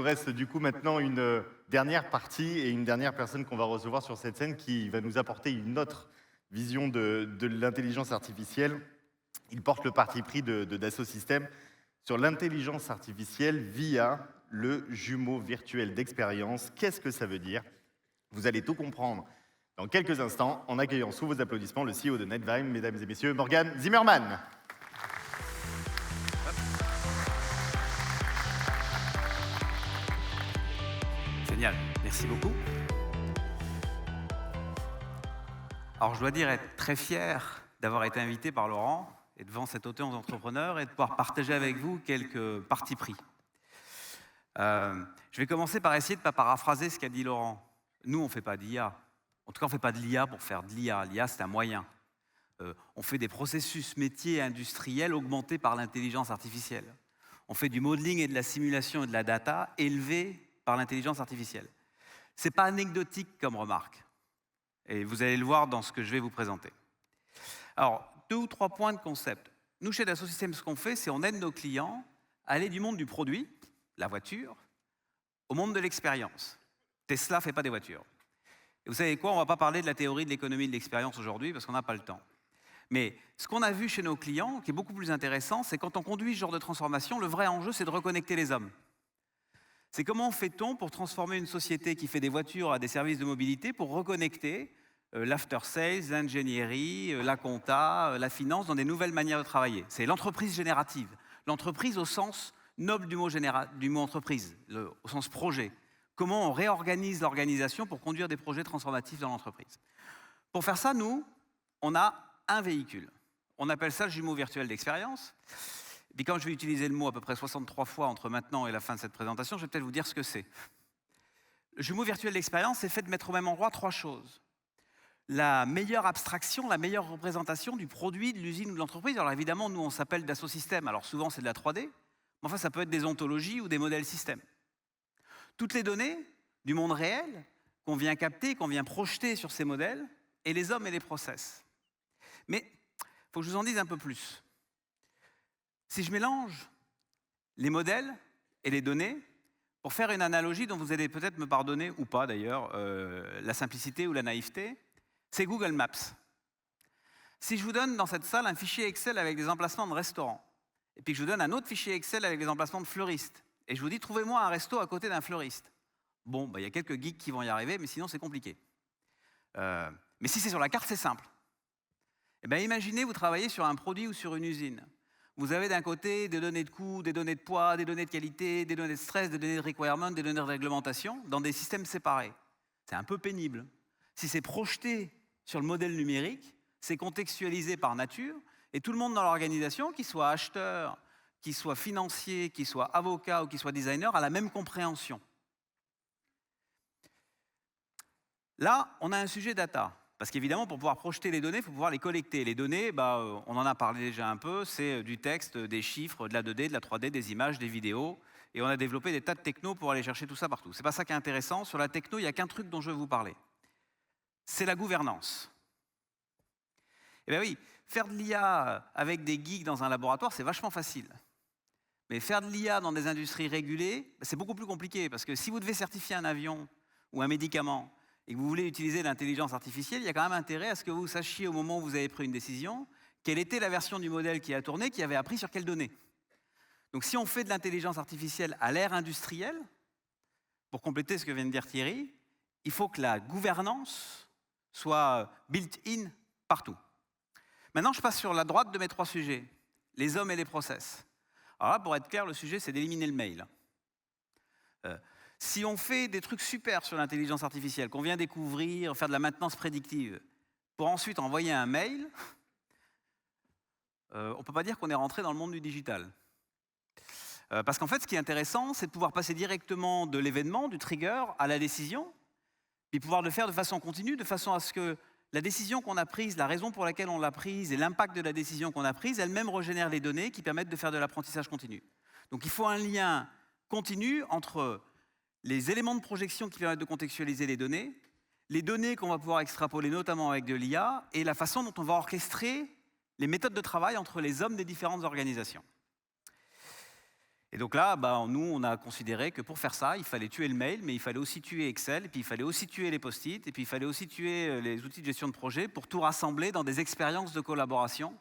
reste du coup maintenant une dernière partie et une dernière personne qu'on va recevoir sur cette scène qui va nous apporter une autre vision de l'intelligence artificielle. Il porte le parti pris de Dassault Systèmes sur l'intelligence artificielle via le jumeau virtuel d'expérience. Qu'est-ce que ça veut dire? Vous allez tout comprendre dans quelques instants en accueillant sous vos applaudissements le CEO de Netvyme, mesdames et messieurs, Morgan Zimmerman. Génial, merci beaucoup. Alors je dois dire être très fier d'avoir été invité par Laurent et devant cette audience d'entrepreneurs et de pouvoir partager avec vous quelques partis pris. Je vais commencer par essayer de ne pas paraphraser ce qu'a dit Laurent. Nous, on ne fait pas d'IA. En tout cas, on ne fait pas de l'IA pour faire de l'IA. L'IA, c'est un moyen. On fait des processus métiers industriels augmentés par l'intelligence artificielle. On fait du modeling et de la simulation et de la data élevée par l'intelligence artificielle. Ce n'est pas anecdotique comme remarque. Et vous allez le voir dans ce que je vais vous présenter. Alors, 2 ou 3 points de concept. Nous, chez Dassault Systèmes, ce qu'on fait, c'est on aide nos clients à aller du monde du produit, la voiture, au monde de l'expérience. Tesla ne fait pas des voitures. Et vous savez quoi, on ne va pas parler de la théorie de l'économie de l'expérience aujourd'hui parce qu'on n'a pas le temps. Mais ce qu'on a vu chez nos clients, qui est beaucoup plus intéressant, c'est quand on conduit ce genre de transformation, le vrai enjeu, c'est de reconnecter les hommes. C'est comment fait-on pour transformer une société qui fait des voitures à des services de mobilité pour reconnecter l'after-sales, l'ingénierie, la compta, la finance dans des nouvelles manières de travailler. C'est l'entreprise générative. L'entreprise au sens noble du mot entreprise, au sens projet. Comment on réorganise l'organisation pour conduire des projets transformatifs dans l'entreprise. Pour faire ça, nous, on a un véhicule. On appelle ça le jumeau virtuel d'expérience. Et puis quand je vais utiliser le mot à peu près 63 fois entre maintenant et la fin de cette présentation, je vais peut-être vous dire ce que c'est. Le jumeau virtuel d'expérience, c'est fait de mettre au même endroit 3 choses. La meilleure abstraction, la meilleure représentation du produit, de l'usine ou de l'entreprise. Alors évidemment, nous, on s'appelle Dassault Systèmes. Alors souvent, c'est de la 3D. Mais enfin, ça peut être des ontologies ou des modèles systèmes. Toutes les données du monde réel qu'on vient capter, qu'on vient projeter sur ces modèles, et les hommes et les process. Mais il faut que je vous en dise un peu plus. Si je mélange les modèles et les données, pour faire une analogie dont vous allez peut-être me pardonner, ou pas d'ailleurs, la simplicité ou la naïveté, c'est Google Maps. Si je vous donne dans cette salle un fichier Excel avec des emplacements de restaurants, et puis que je vous donne un autre fichier Excel avec des emplacements de fleuristes, et je vous dis trouvez-moi un resto à côté d'un fleuriste. Bon, il y a quelques geeks qui vont y arriver, mais sinon c'est compliqué. Mais si c'est sur la carte, c'est simple. Eh bien, imaginez, vous travaillez sur un produit ou sur une usine. Vous avez d'un côté des données de coût, des données de poids, des données de qualité, des données de stress, des données de requirement, des données de réglementation, dans des systèmes séparés. C'est un peu pénible. Si c'est projeté sur le modèle numérique, c'est contextualisé par nature, et tout le monde dans l'organisation, qu'il soit acheteur, qu'il soit financier, qu'il soit avocat ou qu'il soit designer, a la même compréhension. Là, on a un sujet data. Parce qu'évidemment, pour pouvoir projeter les données, il faut pouvoir les collecter. Les données, on en a parlé déjà un peu, c'est du texte, des chiffres, de la 2D, de la 3D, des images, des vidéos. Et on a développé des tas de technos pour aller chercher tout ça partout. C'est pas ça qui est intéressant. Sur la techno, il n'y a qu'un truc dont je veux vous parler. C'est la gouvernance. Eh bien oui, faire de l'IA avec des geeks dans un laboratoire, c'est vachement facile. Mais faire de l'IA dans des industries régulées, c'est beaucoup plus compliqué. Parce que si vous devez certifier un avion ou un médicament, et que vous voulez utiliser l'intelligence artificielle, il y a quand même intérêt à ce que vous sachiez au moment où vous avez pris une décision quelle était la version du modèle qui a tourné, qui avait appris sur quelles données. Donc si on fait de l'intelligence artificielle à l'ère industrielle, pour compléter ce que vient de dire Thierry, il faut que la gouvernance soit built-in partout. Maintenant, je passe sur la droite de mes 3 sujets, les hommes et les process. Alors là, pour être clair, le sujet, c'est d'éliminer le mail. Si on fait des trucs super sur l'intelligence artificielle, qu'on vient découvrir, faire de la maintenance prédictive, pour ensuite envoyer un mail, on ne peut pas dire qu'on est rentré dans le monde du digital. Parce qu'en fait, ce qui est intéressant, c'est de pouvoir passer directement de l'événement, du trigger, à la décision, puis pouvoir le faire de façon continue, de façon à ce que la décision qu'on a prise, la raison pour laquelle on l'a prise et l'impact de la décision qu'on a prise, elle-même régénère les données qui permettent de faire de l'apprentissage continu. Donc il faut un lien continu entre les éléments de projection qui permettent de contextualiser les données qu'on va pouvoir extrapoler notamment avec de l'IA, et la façon dont on va orchestrer les méthodes de travail entre les hommes des différentes organisations. Et donc là, nous, on a considéré que pour faire ça, il fallait tuer le mail, mais il fallait aussi tuer Excel, et puis il fallait aussi tuer les post-it, et puis il fallait aussi tuer les outils de gestion de projet pour tout rassembler dans des expériences de collaboration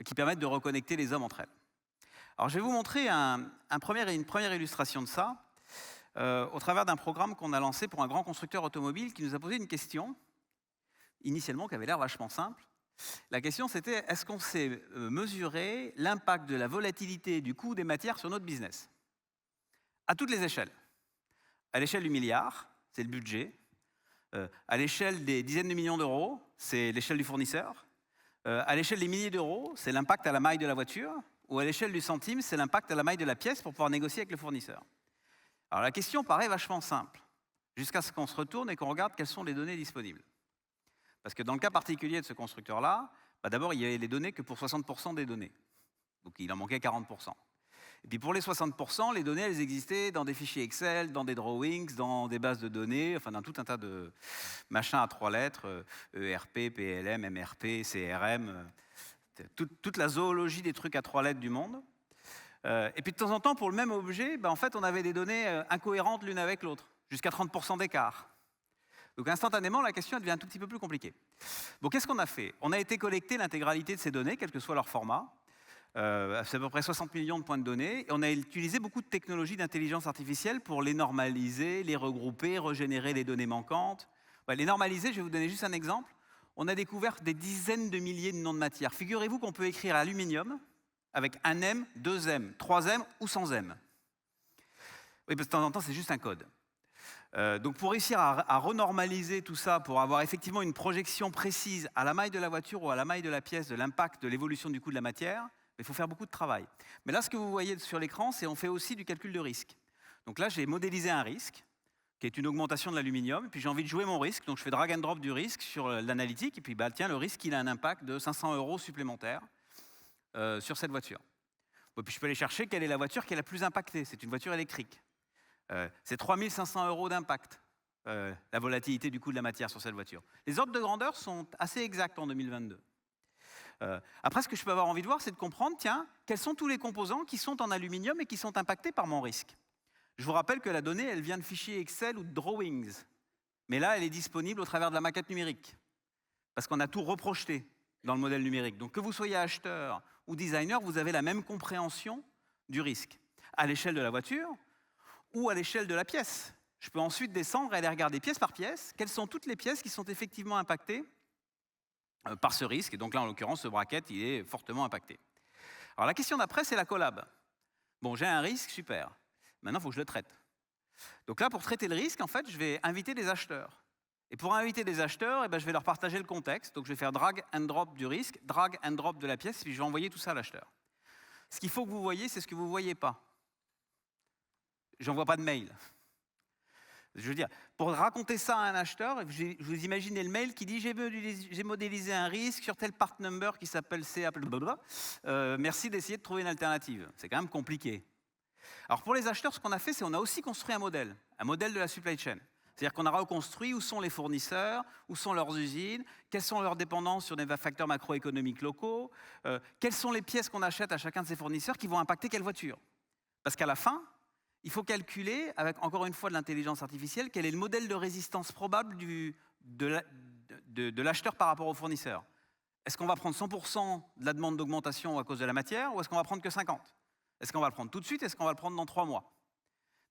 qui permettent de reconnecter les hommes entre elles. Alors, je vais vous montrer une première illustration de ça au travers d'un programme qu'on a lancé pour un grand constructeur automobile qui nous a posé une question, initialement, qui avait l'air vachement simple. La question, c'était, est-ce qu'on sait mesurer l'impact de la volatilité du coût des matières sur notre business? À toutes les échelles. À l'échelle du milliard, c'est le budget. À l'échelle des dizaines de millions d'euros, c'est l'échelle du fournisseur. À l'échelle des milliers d'euros, c'est l'impact à la maille de la voiture. Ou à l'échelle du centime, c'est l'impact à la maille de la pièce pour pouvoir négocier avec le fournisseur. Alors la question paraît vachement simple, jusqu'à ce qu'on se retourne et qu'on regarde quelles sont les données disponibles. Parce que dans le cas particulier de ce constructeur-là, d'abord, il y avait les données que pour 60% des données. Donc il en manquait 40%. Et puis pour les 60%, les données, elles existaient dans des fichiers Excel, dans des drawings, dans des bases de données, enfin dans tout un tas de machins à 3 lettres, ERP, PLM, MRP, CRM, toute la zoologie des trucs à 3 lettres du monde. Et puis de temps en temps, pour le même objet, en fait, on avait des données incohérentes l'une avec l'autre, jusqu'à 30% d'écart. Donc instantanément, la question devient un tout petit peu plus compliquée. Bon, qu'est-ce qu'on a fait? On a été collecter l'intégralité de ces données, quel que soit leur format. C'est à peu près 60 millions de points de données. Et on a utilisé beaucoup de technologies d'intelligence artificielle pour les normaliser, les regrouper, régénérer les données manquantes. Les normaliser, je vais vous donner juste un exemple. On a découvert des dizaines de milliers de noms de matières. Figurez-vous qu'on peut écrire aluminium avec un M, 2 M, 3 M ou sans M. Oui, parce que de temps en temps, c'est juste un code. Donc pour réussir à renormaliser tout ça, pour avoir effectivement une projection précise à la maille de la voiture ou à la maille de la pièce de l'impact de l'évolution du coût de la matière, il faut faire beaucoup de travail. Mais là, ce que vous voyez sur l'écran, c'est qu'on fait aussi du calcul de risque. Donc là, j'ai modélisé un risque, qui est une augmentation de l'aluminium, et puis j'ai envie de jouer mon risque, donc je fais drag and drop du risque sur l'analytique, et puis tiens, le risque, il a un impact de 500 € supplémentaires sur cette voiture. Bon, puis je peux aller chercher quelle est la voiture qui est la plus impactée. C'est une voiture électrique. C'est 3 500 € d'impact, la volatilité du coût de la matière sur cette voiture. Les ordres de grandeur sont assez exacts en 2022. Après, ce que je peux avoir envie de voir, c'est de comprendre, tiens, quels sont tous les composants qui sont en aluminium et qui sont impactés par mon risque. Je vous rappelle que la donnée, elle vient de fichiers Excel ou de drawings. Mais là, elle est disponible au travers de la maquette numérique. Parce qu'on a tout reprojeté dans le modèle numérique. Donc que vous soyez acheteur ou designer, vous avez la même compréhension du risque. À l'échelle de la voiture ou à l'échelle de la pièce. Je peux ensuite descendre et aller regarder pièce par pièce, quelles sont toutes les pièces qui sont effectivement impactées par ce risque. Et donc là, en l'occurrence, ce bracket, il est fortement impacté. Alors la question d'après, c'est la collab. Bon, j'ai un risque, super. Maintenant, il faut que je le traite. Donc là, pour traiter le risque, en fait, je vais inviter des acheteurs. Et pour inviter des acheteurs, je vais leur partager le contexte. Donc je vais faire drag and drop du risque, drag and drop de la pièce, puis je vais envoyer tout ça à l'acheteur. Ce qu'il faut que vous voyez, c'est ce que vous ne voyez pas. J'envoie pas de mail. Je veux dire, pour raconter ça à un acheteur, vous imaginez le mail qui dit j'ai modélisé un risque sur tel part number qui s'appelle CA, merci d'essayer de trouver une alternative. C'est quand même compliqué. Alors pour les acheteurs, ce qu'on a fait, c'est qu'on a aussi construit un modèle de la supply chain. C'est-à-dire qu'on a reconstruit où sont les fournisseurs, où sont leurs usines, quelles sont leurs dépendances sur des facteurs macroéconomiques locaux, quelles sont les pièces qu'on achète à chacun de ces fournisseurs qui vont impacter quelle voiture. Parce qu'à la fin, il faut calculer, avec encore une fois de l'intelligence artificielle, quel est le modèle de résistance probable de l'acheteur par rapport au fournisseur. Est-ce qu'on va prendre 100% de la demande d'augmentation à cause de la matière ou est-ce qu'on va prendre que 50%? Est-ce qu'on va le prendre tout de suite? Est-ce qu'on va le prendre dans 3 mois?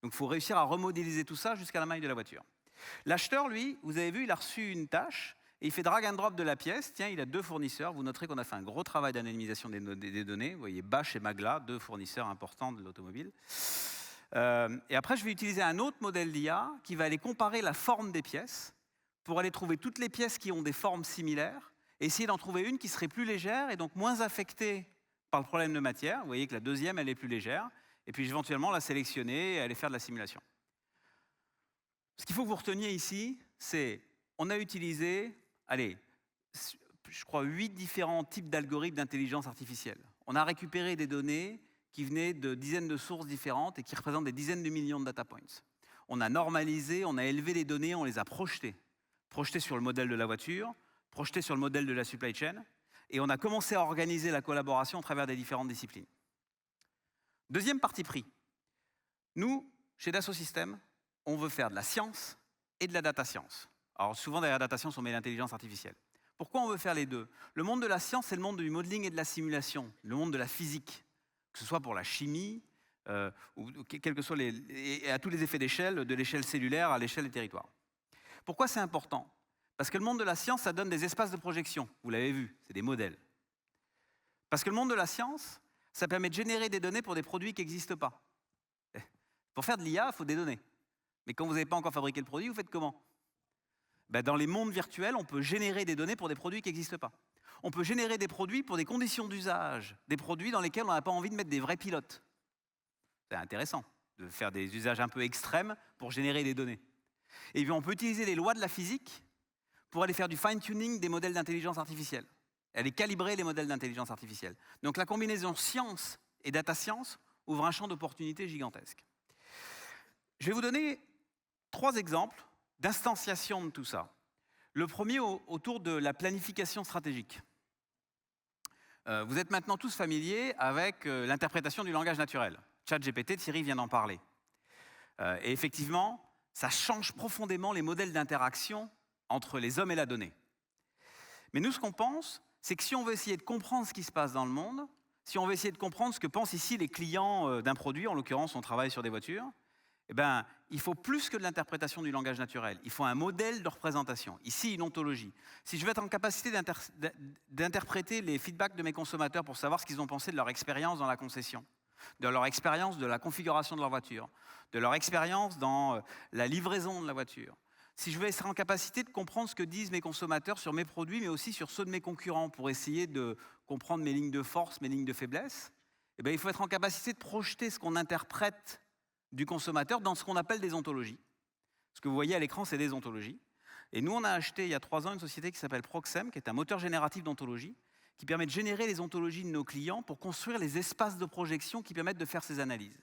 Donc il faut réussir à remodéliser tout ça jusqu'à la maille de la voiture. L'acheteur, lui, vous avez vu, il a reçu une tâche et il fait drag and drop de la pièce. Tiens, il a 2 fournisseurs. Vous noterez qu'on a fait un gros travail d'anonymisation des données. Vous voyez, Bosch et Magla, 2 fournisseurs importants de l'automobile. Et après, je vais utiliser un autre modèle d'IA qui va aller comparer la forme des pièces pour aller trouver toutes les pièces qui ont des formes similaires et essayer d'en trouver une qui serait plus légère et donc moins affectée par le problème de matière. Vous voyez que la deuxième, elle est plus légère. Et puis éventuellement la sélectionner et aller faire de la simulation. Ce qu'il faut que vous reteniez ici, c'est on a utilisé, je crois, 8 différents types d'algorithmes d'intelligence artificielle. On a récupéré des données qui venaient de dizaines de sources différentes et qui représentent des dizaines de millions de data points. On a normalisé, on a élevé les données, on les a projetées. Projetées sur le modèle de la voiture, projetées sur le modèle de la supply chain, et on a commencé à organiser la collaboration à travers des différentes disciplines. Deuxième parti pris, Nous, chez Dassault Systèmes, on veut faire de la science et de la data science. Alors souvent, derrière la data science, on met l'intelligence artificielle. Pourquoi on veut faire les deux? Le monde de la science, c'est le monde du modeling et de la simulation, le monde de la physique, que ce soit pour la chimie, ou quels que soient et à tous les effets d'échelle, de l'échelle cellulaire à l'échelle des territoires. Pourquoi c'est important? Parce que le monde de la science, ça donne des espaces de projection. Vous l'avez vu, c'est des modèles. Parce que le monde de la science, ça permet de générer des données pour des produits qui n'existent pas. Pour faire de l'IA, il faut des données. Mais quand vous n'avez pas encore fabriqué le produit, vous faites comment? Dans les mondes virtuels, on peut générer des données pour des produits qui n'existent pas. On peut générer des produits pour des conditions d'usage, des produits dans lesquels on n'a pas envie de mettre des vrais pilotes. C'est intéressant de faire des usages un peu extrêmes pour générer des données. Et puis on peut utiliser les lois de la physique pour aller faire du fine-tuning des modèles d'intelligence artificielle. Aller calibrer les modèles d'intelligence artificielle. Donc la combinaison science et data science ouvre un champ d'opportunités gigantesque. Je vais vous donner 3 exemples d'instanciation de tout ça. Le premier autour de la planification stratégique. Vous êtes maintenant tous familiers avec l'interprétation du langage naturel. ChatGPT, Thierry vient d'en parler. Et effectivement, ça change profondément les modèles d'interaction entre les hommes et la donnée. Mais nous, ce qu'on pense, c'est que si on veut essayer de comprendre ce qui se passe dans le monde, si on veut essayer de comprendre ce que pensent ici les clients d'un produit, en l'occurrence, on travaille sur des voitures, il faut plus que de l'interprétation du langage naturel. Il faut un modèle de représentation. Ici, une ontologie. Si je veux être en capacité d'interpréter les feedbacks de mes consommateurs pour savoir ce qu'ils ont pensé de leur expérience dans la concession, de leur expérience de la configuration de leur voiture, de leur expérience dans la livraison de la voiture, si je veux être en capacité de comprendre ce que disent mes consommateurs sur mes produits, mais aussi sur ceux de mes concurrents, pour essayer de comprendre mes lignes de force, mes lignes de faiblesse, il faut être en capacité de projeter ce qu'on interprète du consommateur dans ce qu'on appelle des ontologies. Ce que vous voyez à l'écran, c'est des ontologies. Et nous, on a acheté il y a 3 ans une société qui s'appelle Proxem, qui est un moteur génératif d'ontologie, qui permet de générer les ontologies de nos clients pour construire les espaces de projection qui permettent de faire ces analyses.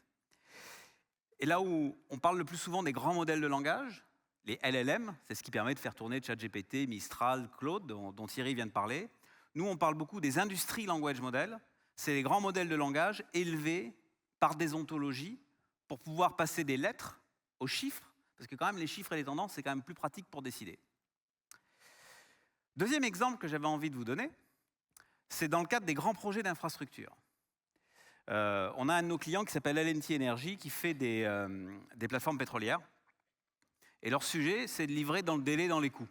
Et là où on parle le plus souvent des grands modèles de langage, les LLM, c'est ce qui permet de faire tourner ChatGPT, Mistral, Claude, dont Thierry vient de parler. Nous, on parle beaucoup des industry language models. C'est les grands modèles de langage élevés par des ontologies pour pouvoir passer des lettres aux chiffres, parce que quand même les chiffres et les tendances, c'est quand même plus pratique pour décider. Deuxième exemple que j'avais envie de vous donner, c'est dans le cadre des grands projets d'infrastructure. On a un de nos clients qui s'appelle L&T Energy qui fait des plateformes pétrolières. Et leur sujet, c'est de livrer dans le délai, dans les coûts.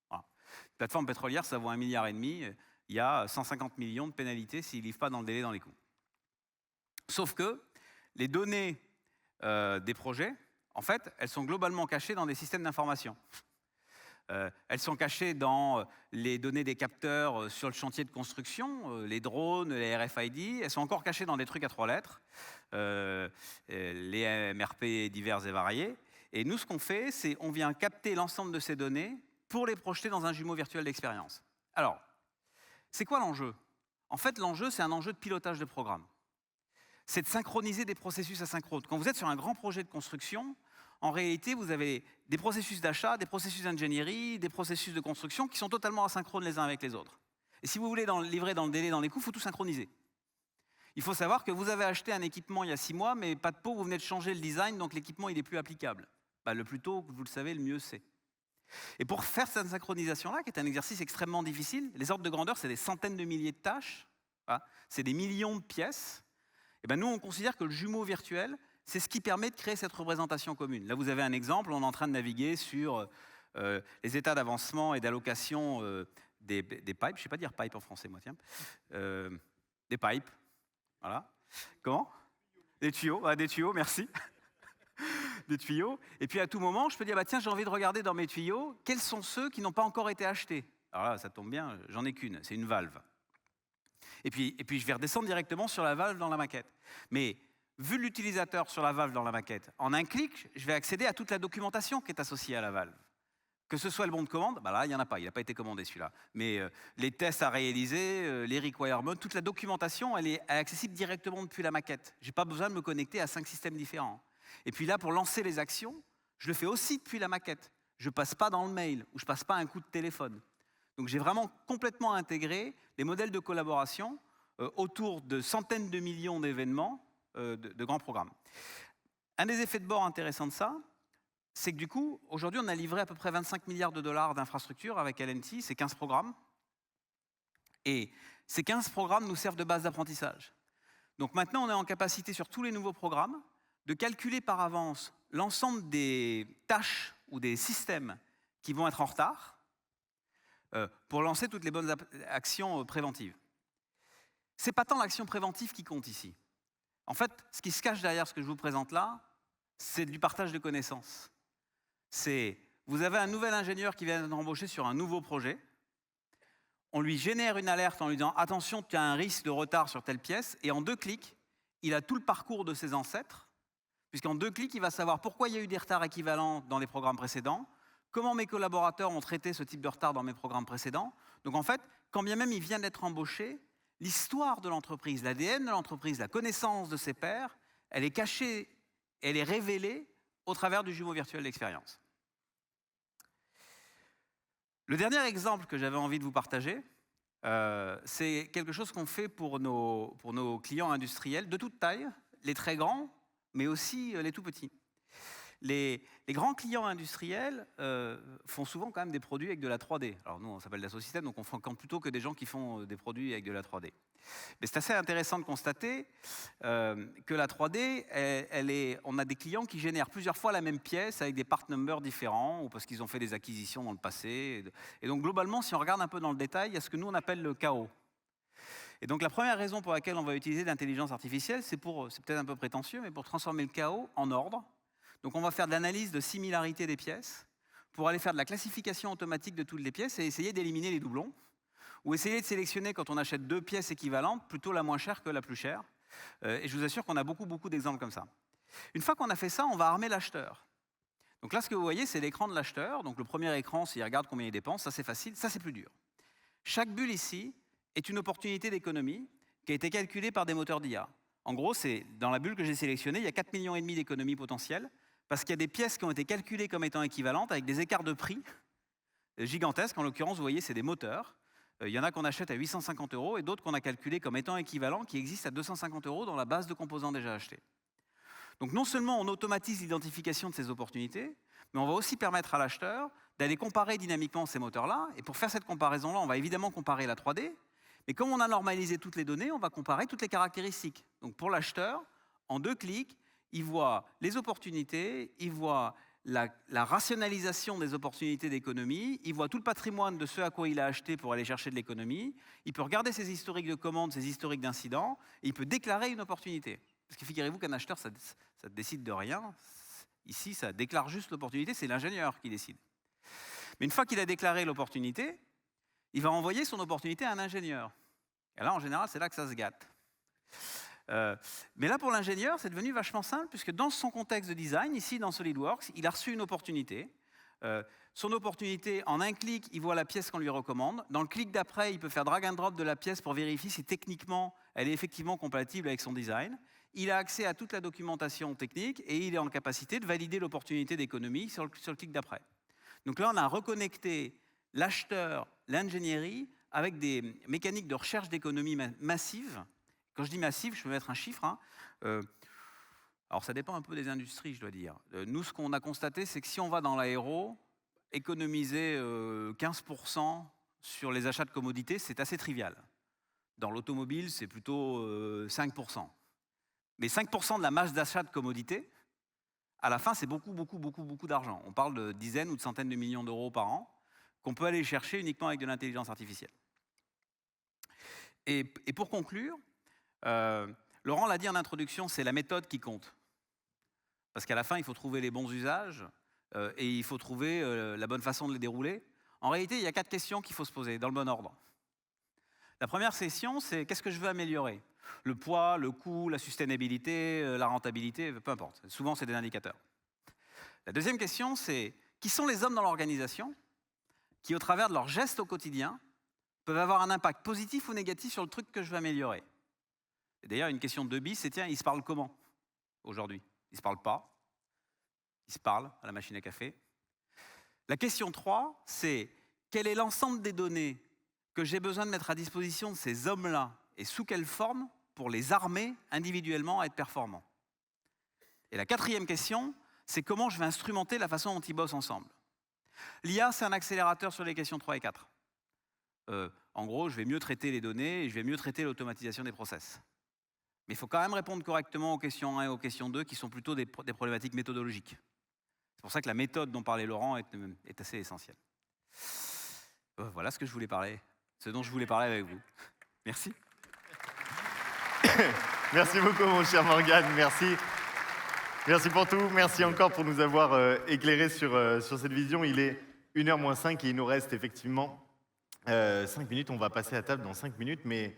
Voilà. Une plateforme pétrolière, ça vaut 1,5 milliard. Il y a 150 millions de pénalités s'ils ne livrent pas dans le délai, dans les coûts. Sauf que les données des projets, en fait, elles sont globalement cachées dans des systèmes d'information. Elles sont cachées dans les données des capteurs sur le chantier de construction, les drones, les RFID. Elles sont encore cachées dans des trucs à 3 lettres, les MRP divers et variés. Et nous, ce qu'on fait, c'est qu'on vient capter l'ensemble de ces données pour les projeter dans un jumeau virtuel d'expérience. Alors, c'est quoi l'enjeu? En fait, l'enjeu, c'est un enjeu de pilotage de programme. C'est de synchroniser des processus asynchrones. Quand vous êtes sur un grand projet de construction, en réalité, vous avez des processus d'achat, des processus d'ingénierie, des processus de construction qui sont totalement asynchrones les uns avec les autres. Et si vous voulez livrer dans le délai, dans les coûts, il faut tout synchroniser. Il faut savoir que vous avez acheté un équipement il y a 6 mois, mais pas de peau, vous venez de changer le design, donc l'équipement il n'est plus applicable. Le plus tôt que vous le savez, le mieux c'est. Et pour faire cette synchronisation-là, qui est un exercice extrêmement difficile, les ordres de grandeur, c'est des centaines de milliers de tâches, voilà, c'est des millions de pièces. Et nous, on considère que le jumeau virtuel, c'est ce qui permet de créer cette représentation commune. Là, vous avez un exemple, on est en train de naviguer sur les états d'avancement et d'allocation des pipes. Je ne sais pas dire pipe en français, moi, tiens. Des pipes, voilà. Comment? Des tuyaux, merci. Des tuyaux. Et puis à tout moment, je peux dire, tiens, j'ai envie de regarder dans mes tuyaux, quels sont ceux qui n'ont pas encore été achetés? Alors là, ça tombe bien, j'en ai qu'une, c'est une valve. Et puis je vais redescendre directement sur la valve dans la maquette. Mais vu l'utilisateur sur la valve dans la maquette, en un clic, je vais accéder à toute la documentation qui est associée à la valve. Que ce soit le bon de commande, là, il n'y en a pas, il n'a pas été commandé celui-là. Mais les tests à réaliser, les requirements, toute la documentation, elle est accessible directement depuis la maquette. Je n'ai pas besoin de me connecter à 5 systèmes différents. Et puis là, pour lancer les actions, je le fais aussi depuis la maquette. Je ne passe pas dans le mail ou je ne passe pas un coup de téléphone. Donc j'ai vraiment complètement intégré les modèles de collaboration autour de centaines de millions d'événements de grands programmes. Un des effets de bord intéressants de ça, c'est que du coup, aujourd'hui, on a livré à peu près 25 milliards de dollars d'infrastructures avec LNT, c'est 15 programmes. Et ces 15 programmes nous servent de base d'apprentissage. Donc maintenant, on est en capacité sur tous les nouveaux programmes de calculer par avance l'ensemble des tâches ou des systèmes qui vont être en retard pour lancer toutes les bonnes actions préventives. Ce n'est pas tant l'action préventive qui compte ici. En fait, ce qui se cache derrière ce que je vous présente là, c'est du partage de connaissances. Vous avez un nouvel ingénieur qui vient d'être embauché sur un nouveau projet. On lui génère une alerte en lui disant « Attention, tu as un risque de retard sur telle pièce » et en 2 clics, il a tout le parcours de ses ancêtres, puisqu'en 2 clics, il va savoir pourquoi il y a eu des retards équivalents dans les programmes précédents, comment mes collaborateurs ont traité ce type de retard dans mes programmes précédents. Donc en fait, quand bien même il vient d'être embauché, l'histoire de l'entreprise, l'ADN de l'entreprise, la connaissance de ses pairs, elle est cachée, elle est révélée au travers du jumeau virtuel d'expérience. Le dernier exemple que j'avais envie de vous partager, c'est quelque chose qu'on fait pour nos clients industriels de toute taille, les très grands, mais aussi les tout petits. Les grands clients industriels font souvent quand même des produits avec de la 3D. Alors nous, on s'appelle Dassault Systèmes, donc on fréquente plutôt que des gens qui font des produits avec de la 3D. Mais c'est assez intéressant de constater que la 3D, on a des clients qui génèrent plusieurs fois la même pièce avec des part numbers différents, ou parce qu'ils ont fait des acquisitions dans le passé. Et donc globalement, si on regarde un peu dans le détail, il y a ce que nous on appelle le chaos. Et donc la première raison pour laquelle on va utiliser l'intelligence artificielle, c'est peut-être un peu prétentieux, mais pour transformer le chaos en ordre. Donc on va faire de l'analyse de similarité des pièces pour aller faire de la classification automatique de toutes les pièces et essayer d'éliminer les doublons, ou essayer de sélectionner, quand on achète 2 pièces équivalentes, plutôt la moins chère que la plus chère. Et je vous assure qu'on a beaucoup d'exemples comme ça. Une fois qu'on a fait ça, on va armer l'acheteur. Donc là, ce que vous voyez, c'est l'écran de l'acheteur. Donc le premier écran, s'il regarde combien il dépense, ça c'est facile, ça c'est plus dur. Chaque bulle ici est une opportunité d'économie qui a été calculée par des moteurs d'IA. En gros, c'est dans la bulle que j'ai sélectionnée, il y a 4,5 millions d'économies potentielles, parce qu'il y a des pièces qui ont été calculées comme étant équivalentes avec des écarts de prix gigantesques. En l'occurrence, vous voyez, c'est des moteurs. Il y en a qu'on achète à 850 € et d'autres qu'on a calculés comme étant équivalents qui existent à 250 € dans la base de composants déjà achetés. Donc non seulement on automatise l'identification de ces opportunités, mais on va aussi permettre à l'acheteur d'aller comparer dynamiquement ces moteurs-là. Et pour faire cette comparaison-là, on va évidemment comparer la 3D, mais comme on a normalisé toutes les données, on va comparer toutes les caractéristiques. Donc pour l'acheteur, en 2 clics, il voit les opportunités, il voit la rationalisation des opportunités d'économie, il voit tout le patrimoine de ce à quoi il a acheté pour aller chercher de l'économie, il peut regarder ses historiques de commandes, ses historiques d'incidents, et il peut déclarer une opportunité. Parce que figurez-vous qu'un acheteur, ça ne décide de rien. Ici, ça déclare juste l'opportunité, c'est l'ingénieur qui décide. Mais une fois qu'il a déclaré l'opportunité, il va envoyer son opportunité à un ingénieur. Et là, en général, c'est là que ça se gâte. Mais là, pour l'ingénieur, c'est devenu vachement simple, puisque dans son contexte de design, ici dans SolidWorks, il a reçu une opportunité. Son opportunité, en un clic, il voit la pièce qu'on lui recommande. Dans le clic d'après, il peut faire drag and drop de la pièce pour vérifier si techniquement, elle est effectivement compatible avec son design. Il a accès à toute la documentation technique et il est en capacité de valider l'opportunité d'économie sur le clic d'après. Donc là, on a reconnecté l'acheteur, l'ingénierie, avec des mécaniques de recherche d'économie massive. Quand je dis massive, je peux mettre un chiffre. Alors ça dépend un peu des industries, je dois dire. Nous, ce qu'on a constaté, c'est que si on va dans l'aéro, économiser 15% sur les achats de commodités, c'est assez trivial. Dans l'automobile, c'est plutôt 5%. Mais 5% de la masse d'achat de commodités, à la fin, c'est beaucoup d'argent. On parle de dizaines ou de centaines de millions d'euros par an qu'on peut aller chercher uniquement avec de l'intelligence artificielle. Et pour conclure, Laurent l'a dit en introduction, c'est la méthode qui compte. Parce qu'à la fin, il faut trouver les bons usages et il faut trouver la bonne façon de les dérouler. En réalité, il y a 4 questions qu'il faut se poser dans le bon ordre. La première question, c'est qu'est-ce que je veux améliorer? Le poids, le coût, la sustainabilité, la rentabilité, peu importe. Souvent, c'est des indicateurs. La deuxième question, c'est qui sont les hommes dans l'organisation qui, au travers de leurs gestes au quotidien, peuvent avoir un impact positif ou négatif sur le truc que je veux améliorer? Et d'ailleurs, une question de 2 bis, c'est tiens, ils se parlent comment aujourd'hui? Ils ne se parlent pas. Ils se parlent à la machine à café. La question 3, c'est quel est l'ensemble des données que j'ai besoin de mettre à disposition de ces hommes-là et sous quelle forme pour les armer individuellement à être performants? Et la quatrième question, c'est comment je vais instrumenter la façon dont ils bossent ensemble. L'IA, c'est un accélérateur sur les questions 3 et 4. En gros, je vais mieux traiter les données et je vais mieux traiter l'automatisation des process. Mais il faut quand même répondre correctement aux questions 1 et aux questions 2 qui sont plutôt des problématiques méthodologiques. C'est pour ça que la méthode dont parlait Laurent est assez essentielle. Voilà ce que je voulais parler, ce dont je voulais parler avec vous. Merci. Merci beaucoup, mon cher Morgane. Merci. Merci pour tout. Merci encore pour nous avoir éclairés sur cette vision. Il est 1h moins 5 et il nous reste effectivement 5 minutes. On va passer à table dans 5 minutes, mais